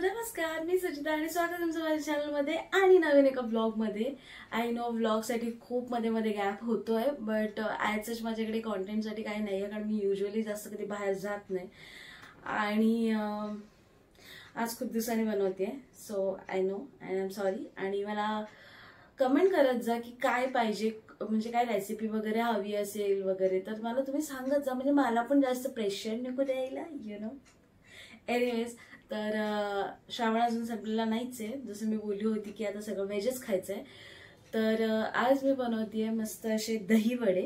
नमस्कार, मी सुचिता आणि स्वागत आहे तुमचं माझ्या चॅनलमध्ये आणि नवीन एका ब्लॉगमध्ये. आय नो ब्लॉगसाठी खूप मध्ये मध्ये गॅप होतोय, बट आजच माझ्याकडे कॉन्टेंटसाठी काही नाही आहे, कारण मी युजली जास्त कधी बाहेर जात नाही आणि आज खूप दिवसांनी बनवते. So I know I am sorry. आणि मला कमेंट करत जा की काय पाहिजे, म्हणजे काय रेसिपी वगैरे हवी असेल वगैरे, तर मला तुम्ही सांगत जा, म्हणजे मला पण जास्त प्रेशर नको द्यायला, यु नो. एनिवेज, तर श्रावण अजून संपलेला नाहीच आहे. जसं मी बोलली होती की आता सगळं व्हेजच खायचंय, तर आज मी बनवतेय मस्त असे दही वडे.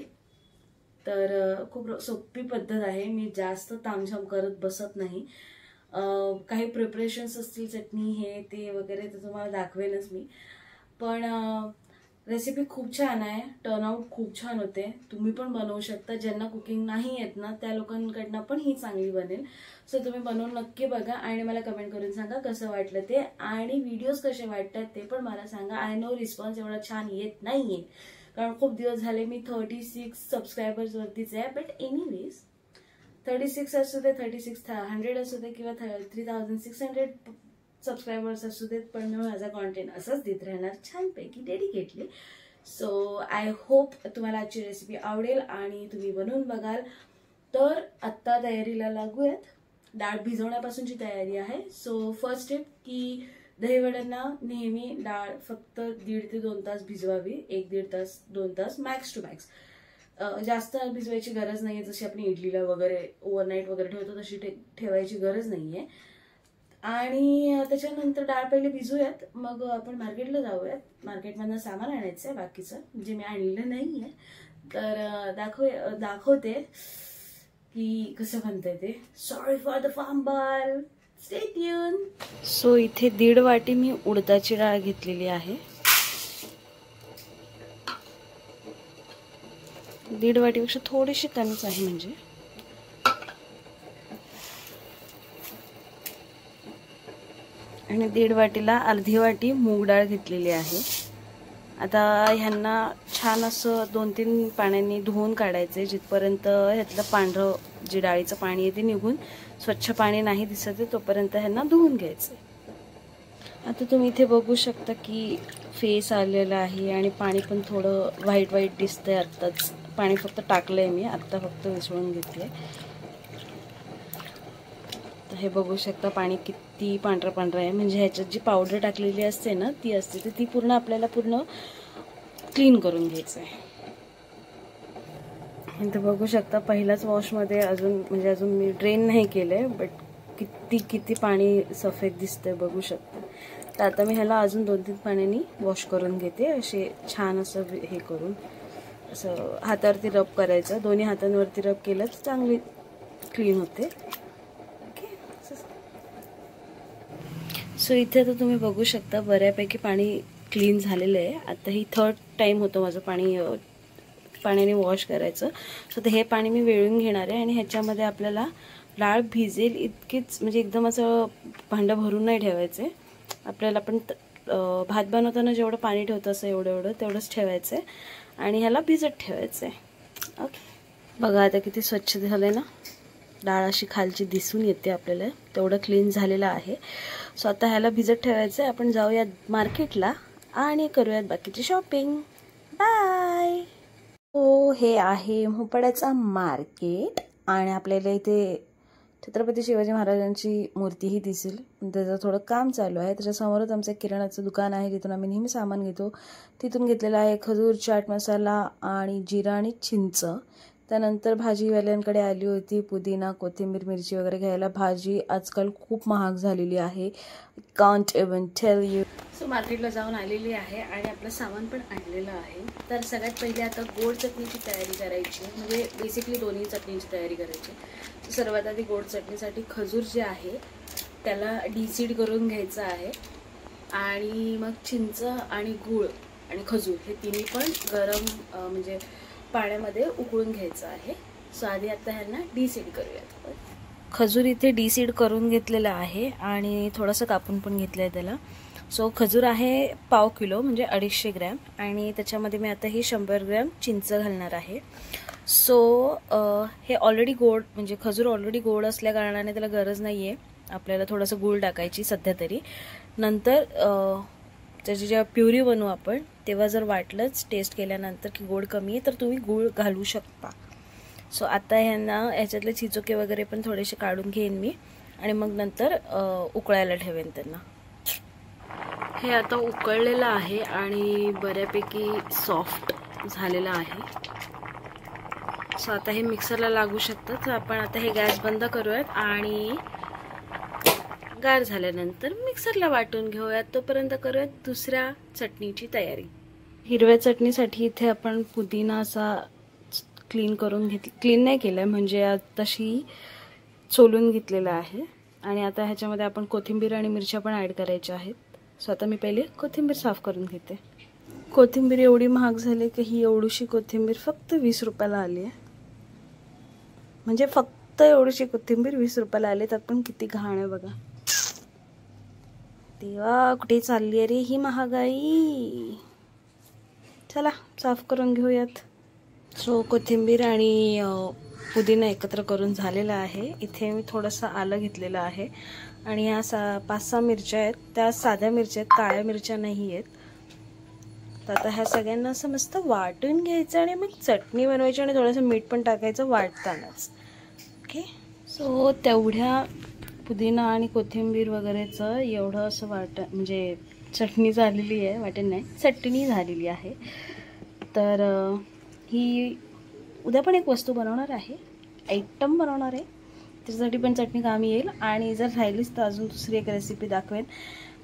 तर खूप सोपी पद्धत आहे, मी जास्त तामझाम करत बसत नाही. काही प्रिपरेशन्स असतील, चटणी हे ते वगैरे, तर तुम्हाला दाखवेनच मी. पण रेसिपी खूप छान आहे, टर्नआउट खूप छान होते. तुम्ही पण बनवू शकता. ज्यांना कुकिंग नाही येत ना, त्या लोकांकडनं पण ही चांगली बनेल. सो तुम्ही बनवून नक्की बघा आणि मला कमेंट करून सांगा कसं वाटलं ते, आणि व्हिडिओज कसे वाटतात ते पण मला सांगा. आय नो रिस्पॉन्स एवढा छान येत नाहीये, कारण खूप दिवस झाले मी 36 सबस्क्रायबर्स वरतीच आहे. बट एनिवेज, 36 असू दे, 3600 असू दे, किंवा 3600 सबस्क्रायबर्स असू देत, पण मी माझा कॉन्टेंट असंच देत राहणार, छानपैकी डेडिकेटली. सो आय होप तुम्हाला आजची रेसिपी आवडेल आणि तुम्ही बनवून बघाल. तर आत्ता तयारीला लागूयात. डाळ भिजवण्यापासूनची तयारी आहे. सो फर्स्ट स्टेप की दहीवड्यांना नेहमी डाळ फक्त 1.5 ते 2 तास भिजवावी. 1-1.5 तास 2 तास मॅक्स टू मॅक्स. जास्त भिजवायची गरज नाहीये. जशी आपण इडलीला वगैरे ओव्हरनाईट वगैरे ठेवतो तशी ठेवायची गरज नाहीये. आणि त्याच्यानंतर डाळ पहिले भिजूयात, मग आपण मार्केटला जाऊयात. मार्केटमधनं सामान आणायचं आहे बाकीचं, जे मी आणलेलं नाहीये. तर दाखवते की कसं बनतंय ते. Sorry for the fumble, stay tune. So इथे 1.5 वाटी मी उडदाची डाळ घेतलेली आहे. 1.5 वाटीपेक्षा थोडीशी कमीच आहे म्हणजे. आणि 1.5 वाटीला अर्धी वाटी मूग डाळ घेतलेली आहे. आता ह्यांना छान असं 2-3 पाण्याने धुवून काढायचे, जिथपर्यंत ह्यातलं पांढरं जे डाळीचं पाणी आहे ते निघून स्वच्छ पाणी नाही दिसत आहे तोपर्यंत ह्यांना धुवून घ्यायचे. आता तुम्ही इथे बघू शकता की फेस आलेला आहे आणि पाणी पण थोडं व्हाईट व्हाईट दिसतंय. आत्ताच पाणी फक्त टाकलंय मी, आत्ता फक्त मिसळून घेतलंय. हे बघू शकता पाणी किती पांढरं पांढरं आहे, म्हणजे ह्याच्यात जी पावडर टाकलेली असते ना ती असते, तर ती पूर्ण आपल्याला पूर्ण क्लीन करून घ्यायचं आहे. इथे बघू शकता पहिल्याच वॉशमध्ये अजून मी ड्रेन नाही केलंय, बट किती पाणी सफेद दिसतंय बघू शकता. तर आता मी ह्याला अजून 2-3 पाण्याने वॉश करून घेते. असे छान असं हे करून असं हातावरती रब करायचं. दोन्ही हातांवरती रब केलं तर चांगली क्लीन होते. सो इथे आता तुम्ही बघू शकता बऱ्यापैकी पाणी क्लीन झालेलं आहे. आता ही 3rd टाइम होतं माझं पाण्याने वॉश करायचं. सो हे पाणी मी वेळून घेणार आहे आणि ह्याच्यामध्ये आपल्याला डाळ भिजेल इतकीच, म्हणजे एकदम असं भांडं भरून नाही ठेवायचे. आपल्याला पण भात बनवताना जेवढं पाणी ठेवतं असं तेवढंच ठेवायचं आहे आणि ह्याला भिजत ठेवायचं आहे. ओके, बघा आता किती स्वच्छ झालं आहे ना. डाळ अशी खालची दिसून येते आपल्याला, तेवढं क्लीन झालेलं आहे. सो आता ह्याला भिजत ठेवायचं आहे. आपण जाऊयात मार्केटला आणि करूयात बाकीची शॉपिंग. बाय. हो, हे आहे मोपड्याचा मार्केट आणि आपल्याला इथे छत्रपती शिवाजी महाराजांची मूर्तीही दिसेल. त्याचं थोडं काम चालू आहे. त्याच्यासमोरच आमचं किराणाचं दुकान आहे, जिथून आम्ही नेहमी सामान घेतो. तिथून घेतलेला आहे खजूर, चाट मसाला आणि जिरा आणि चिंच. त्यानंतर भाजीवाल्यांकडे आली होती पुदिना, कोथिंबीर, मिरची वगैरे घ्यायला. भाजी आजकाल खूप महाग झालेली आहे, can't even tell you. So मार्केटला जाऊन आलेली आहे आणि आपलं सामान पण आणलेलं आहे. तर सगळ्यात पहिले आता गोड चटणीची तयारी करायची, म्हणजे बेसिकली दोन्ही चटणीची तयारी करायची. सर्वात आधी गोड चटणीसाठी खजूर जे आहे त्याला डिसीड करून घ्यायचं आहे, आणि मग चिंच आणि गूळ आणि खजूर हे तिन्ही पण गरम म्हणजे पाण्यामध्ये उकळून घ्यायचं आहे. सो आधी आता ह्यांना डिसीड करूयात. खजूर इथे डिसीड करून घेतलेलं आहे आणि थोडंसं कापून पण घेतलं आहे त्याला. सो खजूर आहे 1/2 किलो, म्हणजे 250 ग्रॅम, आणि त्याच्यामध्ये मी आता ही 100 ग्रॅम चिंच घालणार आहे. सो हे ऑलरेडी गोड, म्हणजे खजूर ऑलरेडी गोड असल्या कारणाने त्याला गरज नाही आहे आपल्याला थोडंसं गूळ टाकायची सध्या तरी. नंतर त्याची जेव्हा प्युरी बनवू आपण तेव्हा जर वाटलंच टेस्ट केल्यानंतर की गोड कमी आहे तर तुम्ही गूळ घालू शकता. सो आता ह्याच्यातले चिचोके वगैरे पण थोडेसे काढून घेईन मी आणि मग नंतर उकळायला ठेवेन त्यांना. हे आता उकळलेलं आहे आणि बऱ्यापैकी सॉफ्ट झालेलं आहे. सो आता हे मिक्सरला लागू शकतं. तर आपण आता हे गॅस बंद करूयात आणि गार झाल्यानंतर मिक्सरला वाटून घेऊयात. तोपर्यंत करूयात दुसऱ्या चटणीची तयारी. हिरव्या चटणीसाठी इथे आपण पुदिना असा क्लीन करून क्लीन नाही केलाय, म्हणजे तशी सोलून घेतलेला आहे. आणि आता ह्याच्यामध्ये आपण कोथिंबीर आणि मिरच्या पण ॲड करायच्या आहेत. सो आता मी पहिले कोथिंबीर साफ करून घेते. कोथिंबीर एवढी महाग झाली की ही एवढीशी कोथिंबीर फक्त 20 रुपयाला आली आहे. म्हणजे फक्त एवढीशी कोथिंबीर 20 रुपयाला आली. त्यात पण किती घाण आहे बघा. तेव्हा कुठे चालली आहे रे ही महागाई. चला साफ करून घेऊयात. सो कोथिंबीर आणि पुदिना एकत्र करून झालेला आहे. इथे मी थोडंसं आलं घेतलेलं आहे आणि ह्या 5-6 मिरच्या आहेत. त्या साध्या मिरच्या आहेत, काळ्या मिरच्या नाही आहेत. तर आता ह्या सगळ्यांना असं मस्त वाटून घ्यायचं आणि मग चटणी बनवायची आणि थोडंसं मीठ पण टाकायचं वाटतानाच. ओके. सो तेवढ्या पुदिना आणि कोथिंबीर वगैरेचं एवढं असं म्हणजे चटणी झालेली आहे. वाटण नाही, चटणी झालेली आहे. तर ही उद्या पण एक वस्तू बनवणार आहे, आयटम बनवणार आहे. त्याच्यासाठी पण चटणी कामी येईल. आणि जर राहिलीच तर अजून दुसरी एक रेसिपी दाखवेन.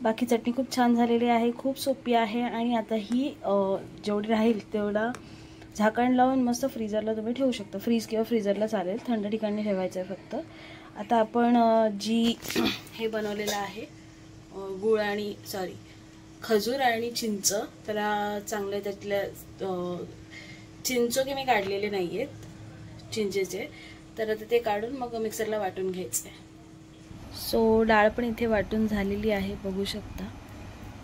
बाकी चटणी खूप छान झालेली आहे, खूप सोपी आहे. आणि आता ही जेवढी राहील तेवढा झाकण लावून मस्त फ्रीजरला तुम्ही ठेवू शकता. फ्रीज किंवा फ्रीजरला चालेल, थंड ठिकाणी ठेवायचं आहे फक्त. आता आपण जी हे बनवलेलं आहे गूळ आणि खजूर आणि चिंच, त्याला चांगलं त्यातल्या चिंचोके मी काढलेले नाही आहेत चिंचेचे, तर आता ते काढून मग मिक्सरला वाटून घ्यायचं आहे. सो डाळ पण इथे वाटून झालेली आहे, बघू शकता.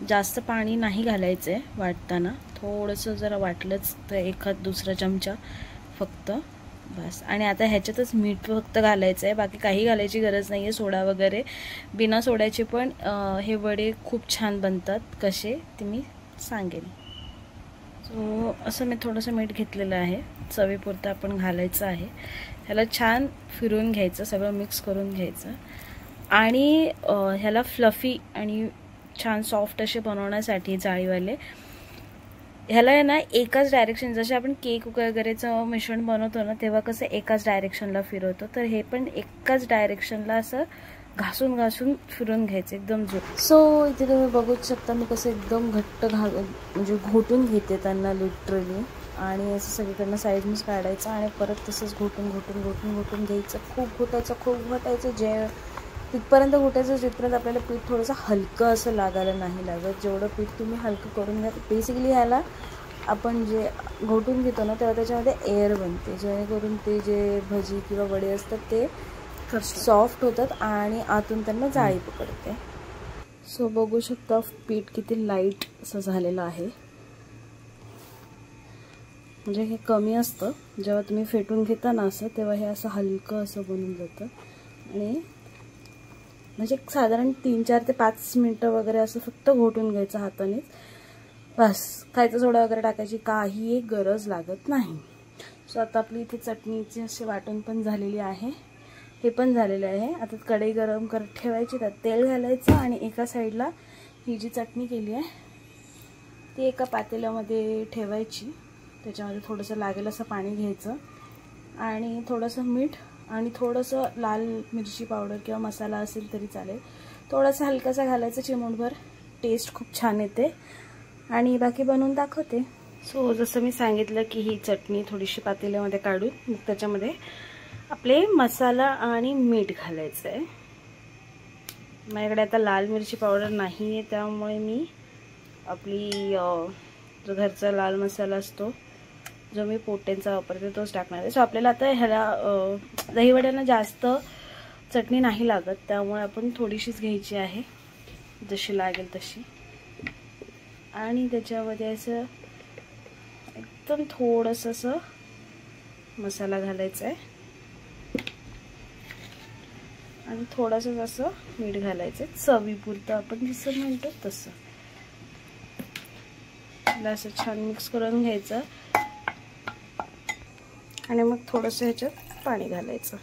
जास्त पाणी नाही घालायचं आहे वाटताना, थोडंसं जरा वाटलंच तर एखाद दुसरा चमचा फक्त बस. आणि आता ह्याच्यातच मीठ फक्त घालायचं आहे, बाकी काही घालायची गरज नाही आहे. सोडा वगैरे बिना सोड्याचे पण हे वडे खूप छान बनतात. कसे ते मी सांगेन. सो असं मी थोडंसं मीठ घेतलेलं आहे, चवीपुरतं आपण घालायचं आहे. ह्याला छान फिरवून घ्यायचं, सगळं मिक्स करून घ्यायचं. आणि ह्याला फ्लफी आणि छान सॉफ्ट असे बनवण्यासाठी जाळीवाले ह्याला आहे ना एकाच डायरेक्शन, जसे आपण केक वगैरेचं मिश्रण बनवतो ना तेव्हा कसं एकाच डायरेक्शनला फिरवतो, तर हे पण एकाच डायरेक्शनला असं घासून घासून फिरून घ्यायचं एकदम जोर. सो इथे तुम्ही बघूच शकता मी कसं एकदम घट्ट म्हणजे घोटून घेते त्यांना लिटरली. आणि असं सगळीकडनं साईडनीच काढायचं आणि परत तसंच घोटून घोटून घोटून घोटून घ्यायचं. खूप घोटायचं जे तिथपर्यंत घोटायचं जिथपर्यंत आपल्याला पीठ थोडंसं हलकं असं लागायला नाही लागत. जेवढं पीठ तुम्ही हलकं करून घ्या, बेसिकली ह्याला आपण जे घोटून घेतो ना तेव्हा त्याच्यामध्ये एअर बनते, जेणेकरून ते जे भजी किंवा वडे असतात ते सॉफ्ट होतात आणि आतून त्यांना जाळी पकडते. सो बघू शकता पीठ किती लाईट असं झालेलं आहे. म्हणजे हे कमी असतं, जेव्हा तुम्ही फेटून घेता ना असं तेव्हा हे असं हलकं असं बनून जातं. आणि म्हणजे साधारण 3-4 ते 5 मिनटं वगैरे असं फक्त घोटून घ्यायचं हाताने बस. खायचा सोडा वगैरे टाकायची काही गरज लागत नाही. सो आता आपली इथे चटणीची अशी वाटण पण झालेली आहे, हे पण झालेलं आहे. आता कढई गरम करत ठेवायची, त्यात तेल घालायचं आणि एका साईडला ही जी चटणी केली आहे ती एका पातेल्यामध्ये ठेवायची. त्याच्यामध्ये थोडंसं लागेल असं पाणी घ्यायचं आणि थोडंसं मीठ आणि थोडंसं लाल मिरची पावडर किंवा मसाला असेल तरी चालेल, थोडंसं हलकासा घालायचं चिमूटभर. टेस्ट खूप छान येते आणि बाकी बनवून दाखवते. सो जसं मी सांगितलं की ही चटणी थोडीशी पातेल्यामध्ये काढून मग त्याच्यामध्ये आपले मसाला आणि मीठ घालायचं आहे. माझ्याकडे आता लाल मिरची पावडर नाही आहे, त्यामुळे मी आपली जो घरचा लाल मसाला असतो जो मी पोटेंचा वापरते तोच टाकणार आहे. सो आपल्याला आता ह्याला दहीवड्यांना जास्त चटणी नाही लागत, त्यामुळे आपण थोडीशीच घ्यायची आहे, जशी लागेल तशी. आणि त्याच्यामध्ये असं एकदम थोडंसं असं मसाला घालायचा आहे. आणि थोडंसं असं मीठ घालायचं चवीपुरतं, आपण जसं म्हणतो तसं. असं छान मिक्स करून घ्यायचं आणि मग थोडंसं ह्याच्यात पाणी घालायचं.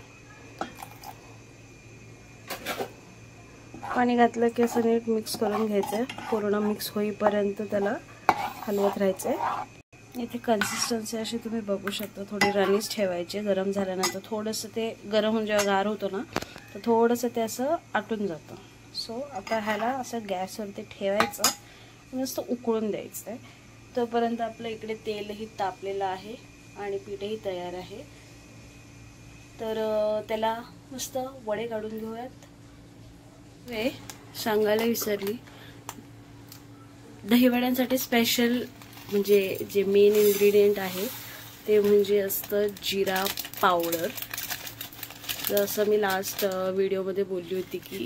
पाणी घातलं की असं नीट मिक्स करून घ्यायचं. पूर्ण मिक्स होईपर्यंत त्याला हलवत राहायचं. इथे कन्सिस्टन्सी अशी तुम्ही बघू शकता, थोडी रनीच ठेवायची. गरम झाल्यानंतर थोडंसं ते गरम होऊन जेव्हा गार होतो ना, तर थोडंसं ते असं आटून जातं. सो आता ह्याला असं गॅसवरती ठेवायचं आणि मस्त उकळून द्यायचं आहे. तोपर्यंत आपलं इकडे तेलही तापलेलं आहे आणि पीठही तयार आहे. तर त्याला मस्त वडे काढून घेऊयात. हे सांगायला विसरली, दहीवड्यांसाठी स्पेशल म्हणजे जे मेन इन्ग्रेडियंट आहे ते म्हणजे असतं जिरा पावडर. जसं मी लास्ट व्हिडिओमध्ये बोलली होती की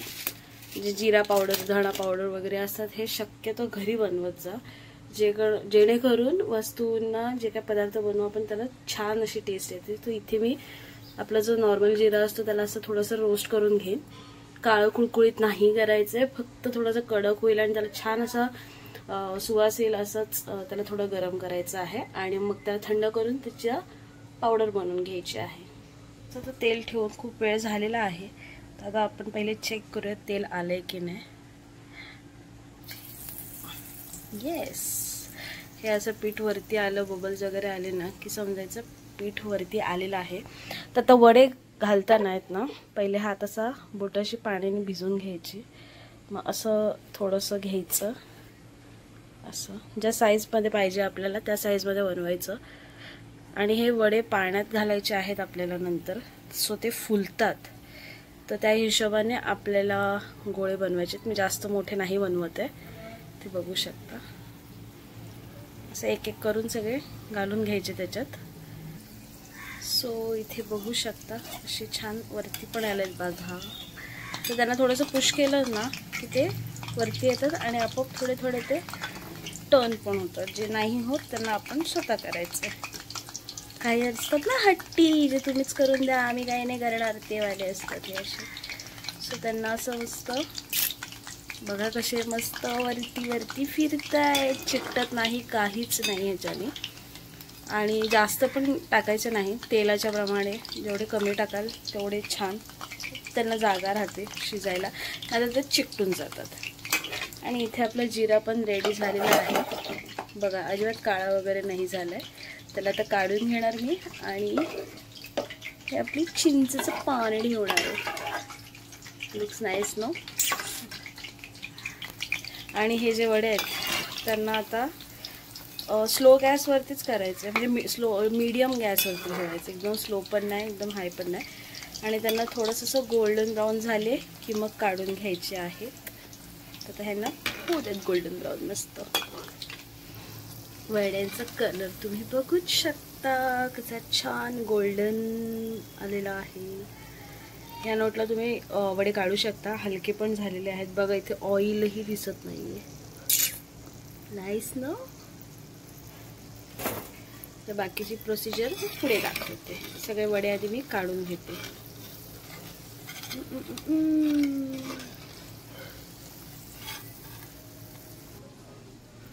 जे जिरा पावडर, धणा पावडर वगैरे असतात हे शक्यतो घरी बनवत जा, जेणेकरून वस्तूंना जे काही पदार्थ बनवू आपण त्याला छान अशी टेस्ट येते. तर इथे मी आपला जो नॉर्मल जिरा असतो त्याला असं थोडंसं रोस्ट करून घेईन. काळं कुळकुळीत नाही करायचं आहे, फक्त थोडंसं कडक होईल आणि त्याला छान असा सुवास येईल असंच त्याला थोडं गरम करायचं आहे आणि मग त्याला थंड करून त्याच्या पावडर बनवून घ्यायची आहे. तर तेल ठेवून खूप वेळ झालेला आहे. तर आता आपण पहिले चेक करूया तेल आलंय की नाही. येस, हे असं पीठ वरती आलं, बबल्स वगैरे आले ना की समजायचं पीठ वरती आलेलं आहे. तर आता वडे घालताना आहेत ना, पहिले हात असा बोटाशी पाण्याने भिजवून घ्यायची. मग असं थोडंसं घ्यायचं, असं ज्या साईजमध्ये पाहिजे आपल्याला त्या साईजमध्ये बनवायचं. आणि हे वडे पाण्यात घालायचे आहेत आपल्याला नंतर, सो ते फुलतात. तर त्या हिशोबाने आपल्याला गोळे बनवायचे. मी जास्त मोठे नाही बनवत आहे, ते बघू शकता. असं एक एक करून सगळे घालून घ्यायचे त्याच्यात. सो इथे बघू शकता असे छान वरती पण आलेत बघा. तर त्यांना थोडंसं पुश केलं ना की ते वरती येतात आणि आपोआप थोडे थोडे ते टर्न पण होतात. जे नाही होत त्यांना आपण स्वतः करायचं. काही असतात ना हट्टी, जे तुम्हीच करून द्या आम्ही काही नाही करणार, ते वाले असतात हे असे. सो त्यांना असं मस्त बघा कसे मस्त वरती वरती फिरतायत, चिकटत नाही, काहीच नाही ह्याच्याने. आणि जास्त पण टाकायचं नाही, तेलाच्या प्रमाणे जेवढे कमी टाकाल तेवढे छान, त्यांना जागा राहते शिजायला, नाहीतर ते चिकटून जातात. आणि इथे आपला जिरा पण रेडी झालेला आहे बघा, अजिबात काळा वगैरे नाही झाला आहे. त्याला आता काढून घेणार मी आणि हे आपली चिंचेचं पाणी होणार आहे. Looks nice no. आणि हे जे वडे आहेत त्यांना आता स्लो गॅसवरतीच करायचं, म्हणजे मीडियम गॅसवरती ठेवायचं. एकदम स्लो पण नाही, एकदम हाय पण नाही. आणि त्यांना थोडंसं असं गोल्डन ब्राऊन झाले की मग काढून घ्यायचे आहेत. तर ह्यांना होतात गोल्डन ब्राऊन मस्त. वड्यांचा कलर तुम्ही बघूच शकता कसा छान गोल्डन आलेला आहे. ह्या नोटला तुम्ही वडे काढू शकता, हलके पण झालेले आहेत बघा. इथे ऑइलही दिसत नाहीये. नाईस ना. तर बाकीची प्रोसिजर पुढे दाखवते. सगळे वडे आधी मी काढून घेते.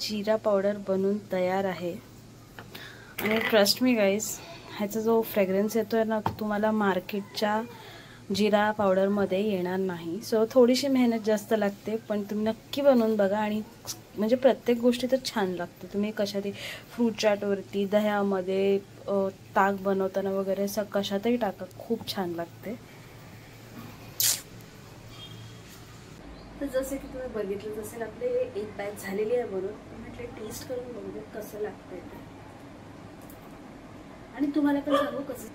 जिरा पावडर बनून तयार आहे. आणि ट्रस्ट मी गाईज, ह्याचा जो फ्रेग्रन्स येतो आहे ना तो तुम्हाला मार्केटच्या जिरा पावडरमध्ये येणार नाही. सो थोडीशी मेहनत जास्त लागते, पण तुम्ही नक्की बनवून बघा. आणि म्हणजे प्रत्येक गोष्टी तर छान लागते. तुम्ही कशातही फ्रूट चाटवरती, दह्यामध्ये, ताक बनवताना वगैरे कशातही टाका, खूप छान लागते. तर जसे की तुम्ही बघितलं असेल आपले एक बॅच झालेली आहे बनवून. म्हटलं टेस्ट करून बघूया कसं लागतंय ते, आणि तुम्हाला पण सांगू कसं.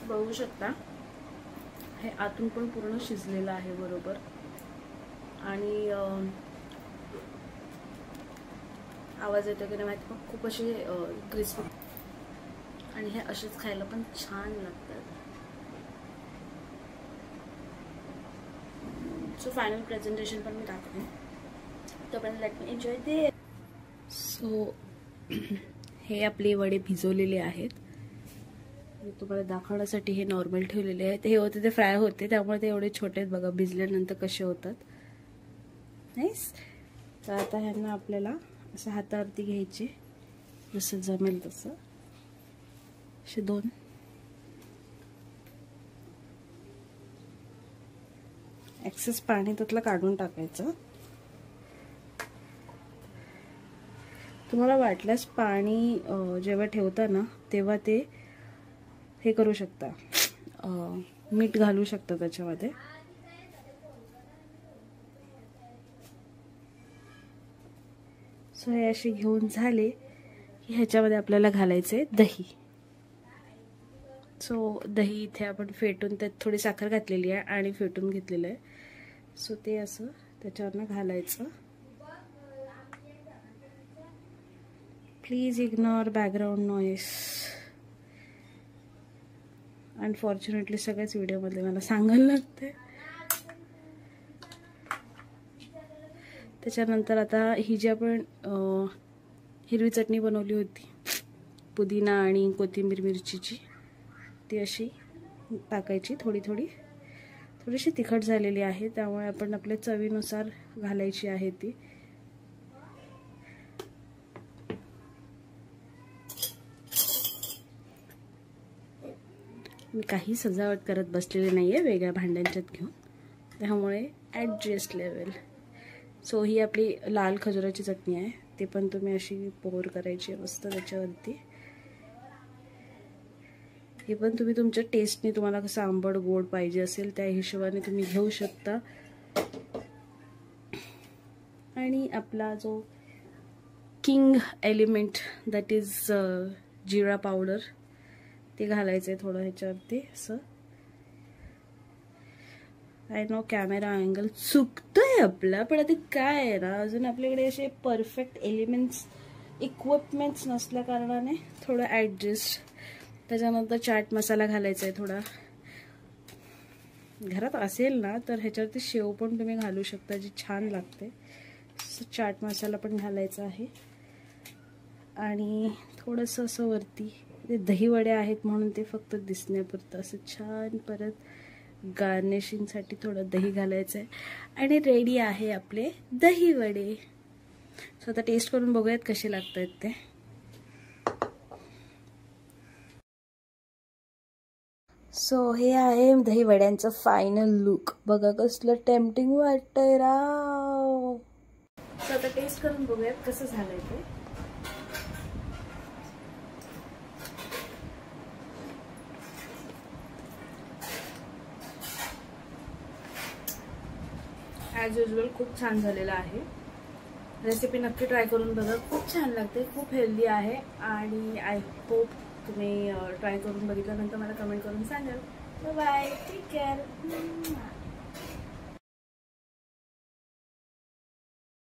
बघू शकता हे आतून पण पूर्ण शिजलेलं आहे बरोबर. आणि आवाज येतो की नाही माहिती, पण खूप असे क्रिस्पी. आणि हे असेच खायला पण छान लागतात. सो फायनल प्रेझेंटेशन पण मी दाखवेन. तोपर्यंत लेट मी एन्जॉय दे. सो हे आपले वडे भिजवलेले आहेत. मी तुम्हाला दाखवण्यासाठी हे नॉर्मल ठेवलेले आहेत. हे होते ते फ्राय होते त्यामुळे ते एवढे छोटे आहेत बघा. भिजल्यानंतर कसे होतात. नाईस. तर आता ह्यांना आपल्याला असं हातावरती घ्यायचे जसं जमेल तसं. असे 2 एक्सेस पाणी त्यातलं काढून टाकायचं. तुम्हाला वाटल्यास पाणी जेव्हा ठेवता ना तेव्हा ते हे करू शकता, मीठ घालू शकता त्याच्यामध्ये. सो हे असे घेऊन झाले की ह्याच्यामध्ये आपल्याला घालायचे दही. सो दही इथे आपण फेटून त्यात थोडी साखर घातलेली आहे आणि फेटून घेतलेलं आहे. सो ते असं त्याच्यावरनं घालायचं. Please ignore background noise. Unfortunately सगळ्याच व्हिडिओमध्ये मला सांगायला लागते. त्याच्यानंतर आता ही जी आपण हिरवी चटणी बनवली होती पुदिना आणि कोथिंबीर मिरचीची, ती अशी टाकायची. थोडीशी तिखट झालेली आहे त्यामुळे आपण आपल्या चवीनुसार घालायची आहे ती. मी काही सजावट करत बसलेले नाहीये वेगळ्या भांड्यांच्यात घेऊन, त्यामुळे ॲडजस्ट लेवल. सो ही आपली लाल खजुराची चटणी आहे. ते पण तुम्ही अशी पोर करायची मस्त त्याच्यावरती. हे पण तुम्ही तुमच्या टेस्टने, तुम्हाला कसं आंबट गोड पाहिजे असेल त्या हिशोबाने तुम्ही घेऊ शकता. आणि आपला जो king element that is jeera powder ते घालायचं आहे थोडं ह्याच्यावरती असं. आय नो कॅमेरा अँगल चुकतोय आपला, पण आता काय आहे ना, अजून आपल्याकडे असे परफेक्ट एलिमेंट्स इक्विपमेंट्स नसल्या कारणाने थोडं ॲडजस्ट. त्याच्यानंतर चाट मसाला घालायचा आहे थोडा. घरात असेल ना तर ह्याच्यावरती शेव पण तुम्ही घालू शकता जी छान लागते. चाट मसाला पण घालायचा आहे. आणि थोडंसं असं वरती ते दही वडे आहेत म्हणून ते फक्त दिसण्यापुरतं असं छान परत गार्निशिंगसाठी थोडं दही घालायचं आहे. आणि रेडी आहे आपले दही वडे. सो आता टेस्ट करून बघूयात कसे लागत आहेत ते. सो हे आहे दही वड्यांचं फायनल लुक. बघा कसलं टेम्पटिंग वाटतंय राव. सो आता टेस्ट करून बघूयात कसं झालंय ते. ॲज युजल खूप छान झालेलं आहे. रेसिपी नक्की ट्राय करून बघा. खूप छान लागते, खूप हेल्दी आहे. आणि आय होप तुम्ही ट्राय करून बघितल्यानंतर मला कमेंट करून सांगाल. Bye, take care.